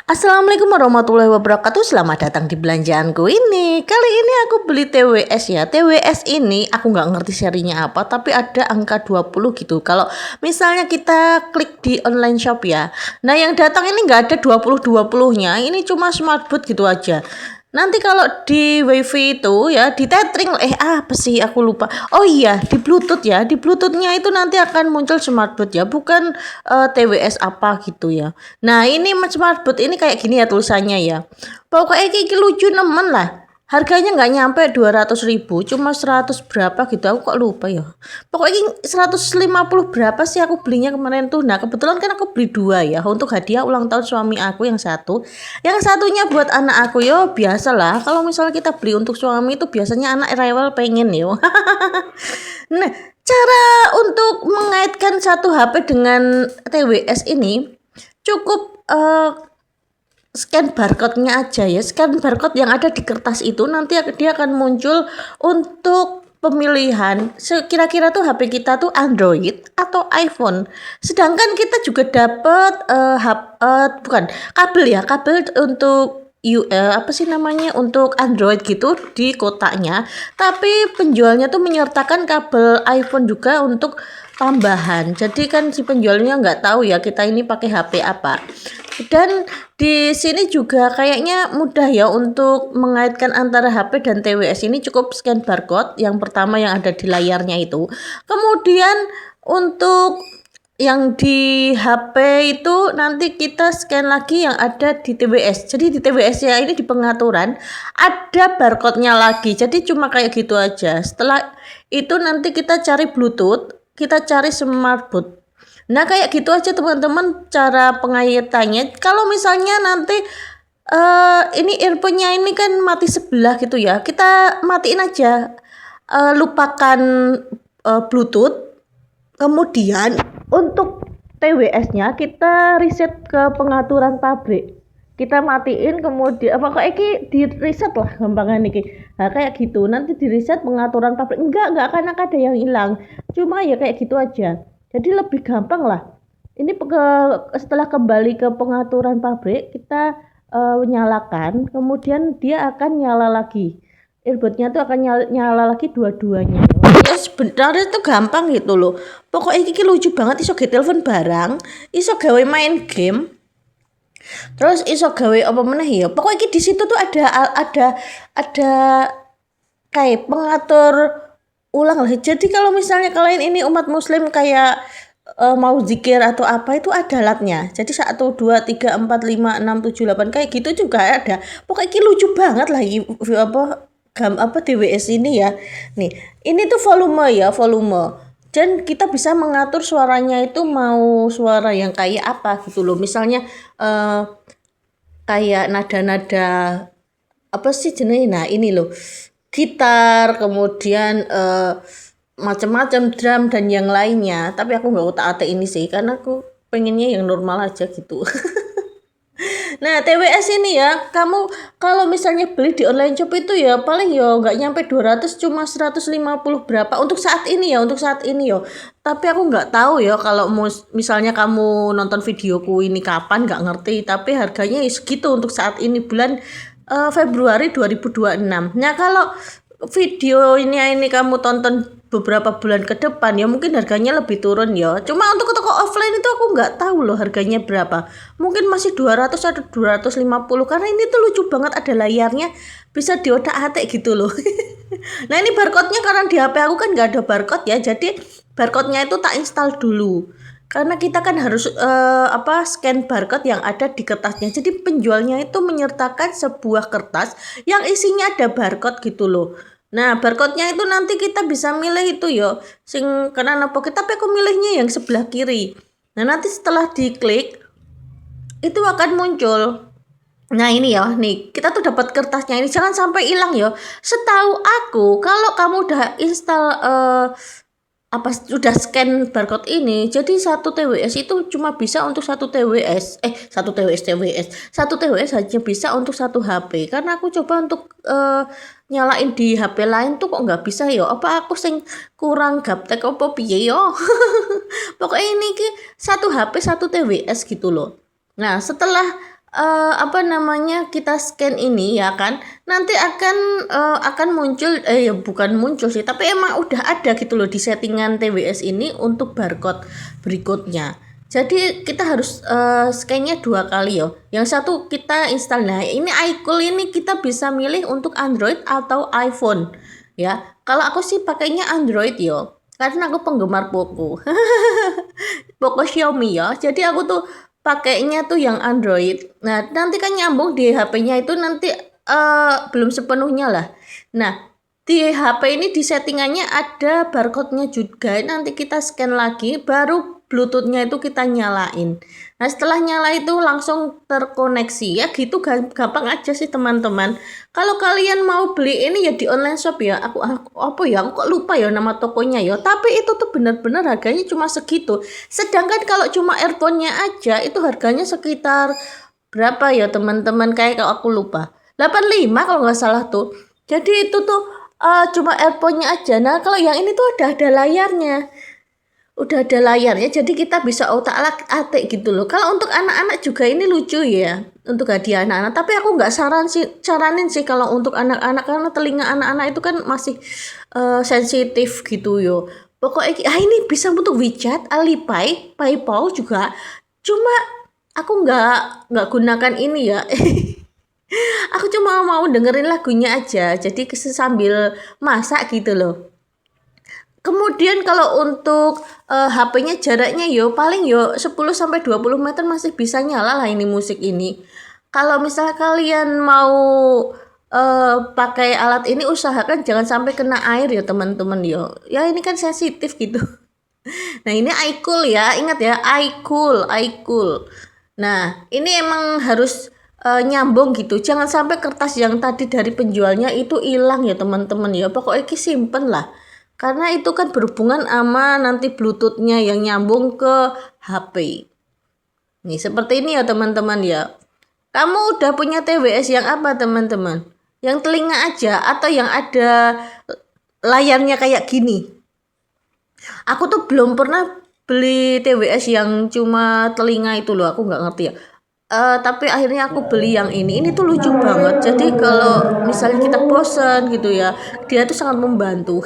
Assalamualaikum warahmatullahi wabarakatuh. Selamat datang di belanjaanku ini. Kali ini aku beli TWS ya. TWS ini aku nggak ngerti serinya apa, tapi ada angka 20 gitu. Kalau misalnya kita klik di online shop ya. Nah, yang datang ini nggak ada 20-20-nya. Ini cuma smartboard gitu aja. Nanti kalau di wifi itu ya di tethering apa sih aku lupa. Oh iya, di Bluetooth ya. Di Bluetoothnya itu nanti akan muncul smartboard ya, bukan TWS apa gitu ya. Nah, ini smartboard ini kayak gini ya tulisannya ya. Pokoknya iki lucu nemen lah. Harganya nggak nyampe 200.000, cuma 100 berapa gitu. Aku kok lupa ya. Pokoknya 150 berapa sih aku belinya kemarin tuh. Nah, kebetulan kan aku beli dua ya untuk hadiah ulang tahun suami aku yang satu. Yang satunya buat anak aku yo, biasalah. Kalau misalnya kita beli untuk suami itu biasanya anak rewel pengen yo. Nah, cara untuk mengaitkan satu HP dengan TWS ini cukup scan barcode-nya aja ya. Scan barcode yang ada di kertas itu nanti dia akan muncul untuk pemilihan kira-kira tuh HP kita tuh Android atau iPhone. Sedangkan kita juga dapat bukan kabel ya, kabel untuk apa sih namanya untuk Android gitu di kotaknya. Tapi penjualnya tuh menyertakan kabel iPhone juga untuk tambahan. Jadi kan si penjualnya nggak tahu ya kita ini pakai HP apa. Dan di sini juga kayaknya mudah ya untuk mengaitkan antara HP dan TWS ini, cukup scan barcode yang pertama yang ada di layarnya itu. Kemudian untuk yang di HP itu nanti kita scan lagi yang ada di TWS. Jadi di TWS ya ini di pengaturan ada barcode-nya lagi. Jadi cuma kayak gitu aja. Setelah itu nanti kita cari Bluetooth, kita cari smartboard. Nah, kayak gitu aja teman-teman cara pengaitannya. Kalau misalnya nanti ini earphone-nya ini kan mati sebelah gitu ya. Kita matiin aja. Lupakan Bluetooth. Kemudian untuk TWS-nya kita reset ke pengaturan pabrik. Kita matiin kemudian pokoknya ini di reset lah gampangan ini. Nah, kayak gitu. Nanti di reset pengaturan pabrik. Enggak akan ada yang hilang. Cuma ya kayak gitu aja. Jadi lebih gampang lah. Ini setelah kembali ke pengaturan pabrik, kita nyalakan, kemudian dia akan nyala lagi. Earbudnya tuh akan nyala lagi dua-duanya. Ya sebenarnya itu gampang gitu loh. Pokoknya ini lucu banget, iso telepon barang, iso gawe main game. Terus iso gawe apa meneh ya. Pokoknya di situ tuh ada kayak pengatur ulang lah. Jadi kalau misalnya kalian ini umat muslim kayak mau zikir atau apa itu ada alatnya. Jadi 1, 2, 3, 4, 5, 6, 7, 8 kayak gitu juga ada. Pokoknya lucu banget lah apa TWS ini ya. Nih, ini tuh volume ya, volume. Dan kita bisa mengatur suaranya itu mau suara yang kayak apa gitu loh. Misalnya kayak nada-nada apa sih jenisnya. Nah, ini loh. Gitar, kemudian macam-macam drum dan yang lainnya. Tapi aku nggak utak-atik ini sih karena aku pengennya yang normal aja gitu. Nah, TWS ini ya, kamu kalau misalnya beli di online shop itu ya paling ya nggak nyampe 200, cuma 150 berapa untuk saat ini ya, Tapi aku nggak tahu ya kalau misalnya kamu nonton videoku ini kapan, nggak ngerti. Tapi harganya ya segitu untuk saat ini bulan Februari 2026. Nah, kalau video ini kamu tonton beberapa bulan ke depan ya mungkin harganya lebih turun ya. Cuma untuk toko offline itu aku nggak tahu loh harganya berapa. Mungkin masih 200 atau 250 karena ini tuh lucu banget, ada layarnya, bisa diotak-atik gitu loh. Nah, ini barcode-nya karena di HP aku kan nggak ada barcode ya. Jadi barcode-nya itu tak install dulu. Karena kita kan harus scan barcode yang ada di kertasnya. Jadi penjualnya itu menyertakan sebuah kertas yang isinya ada barcode gitu loh. Nah, barcode-nya itu nanti kita bisa milih itu yo. Sing kanan apa kita, tapi aku milihnya yang sebelah kiri. Nah, nanti setelah diklik itu akan muncul. Nah, ini ya, nih kita tuh dapat kertasnya ini, jangan sampai hilang ya. Setahu aku kalau kamu udah install sudah scan barcode ini, jadi satu TWS itu cuma bisa untuk satu TWS satu TWS hanya bisa untuk satu HP. Karena aku coba untuk nyalain di HP lain tuh kok nggak bisa ya, apa aku sing kurang gaptek apa piye yo. Pokoknya ini satu HP satu TWS gitu loh. Nah, setelah apa namanya, kita scan ini ya kan, nanti akan muncul ya bukan muncul sih, tapi emang udah ada gitu loh di settingan TWS ini untuk barcode berikutnya. Jadi kita harus scan-nya 2 kali yo. Yang satu kita install. Nah, ini iCool ini kita bisa milih untuk Android atau iPhone ya. Kalau aku sih pakainya Android yo. Karena aku penggemar Poco. Poco Xiaomi ya. Jadi aku tuh pakainya tuh yang Android. Nah, nanti kan nyambung di HP-nya itu nanti belum sepenuhnya lah. Nah, di HP ini di settingannya ada barcode-nya juga. Nanti kita scan lagi, baru Bluetooth-nya itu kita nyalain. Nah, setelah nyala itu langsung terkoneksi ya gitu, gampang aja sih teman-teman. Kalau kalian mau beli ini ya di online shop ya. Aku apa ya? Aku kok lupa ya nama tokonya ya. Tapi itu tuh benar-benar harganya cuma segitu. Sedangkan kalau cuma earphone-nya aja itu harganya sekitar berapa ya teman-teman? Kayak kalau aku lupa. 85 kalau nggak salah tuh. Jadi itu tuh cuma earphone-nya aja. Nah, kalau yang ini tuh ada layarnya. Udah ada layarnya, jadi kita bisa otak-atik gitu loh. Kalau untuk anak-anak juga ini lucu ya, untuk hadiah anak-anak. Tapi aku nggak saranin sih kalau untuk anak-anak, karena telinga anak-anak itu kan masih sensitif gitu yo. Pokoknya ini bisa untuk WeChat, Alipay, PayPal juga. Cuma aku nggak gunakan ini ya. Aku cuma mau dengerin lagunya aja. Jadi sambil masak gitu loh. Kemudian kalau untuk HP-nya jaraknya yo paling yo 10 sampai 20 meter masih bisa nyala lah ini musik ini. Kalau misalnya kalian mau pakai alat ini, usahakan jangan sampai kena air ya teman-teman yo. Ya ini kan sensitif gitu. Nah, ini iCool ya. Ingat ya, iCool. Nah, ini emang harus nyambung gitu. Jangan sampai kertas yang tadi dari penjualnya itu hilang ya teman-teman ya. Pokoknya simpen lah. Karena itu kan berhubungan sama nanti Bluetooth-nya yang nyambung ke HP. Nih, seperti ini ya teman-teman ya. Kamu udah punya TWS yang apa teman-teman? Yang telinga aja atau yang ada layarnya kayak gini? Aku tuh belum pernah beli TWS yang cuma telinga itu loh, aku nggak ngerti ya. Tapi akhirnya aku beli yang ini. Ini tuh lucu banget. Jadi kalau misalnya kita bosan gitu ya, dia tuh sangat membantu.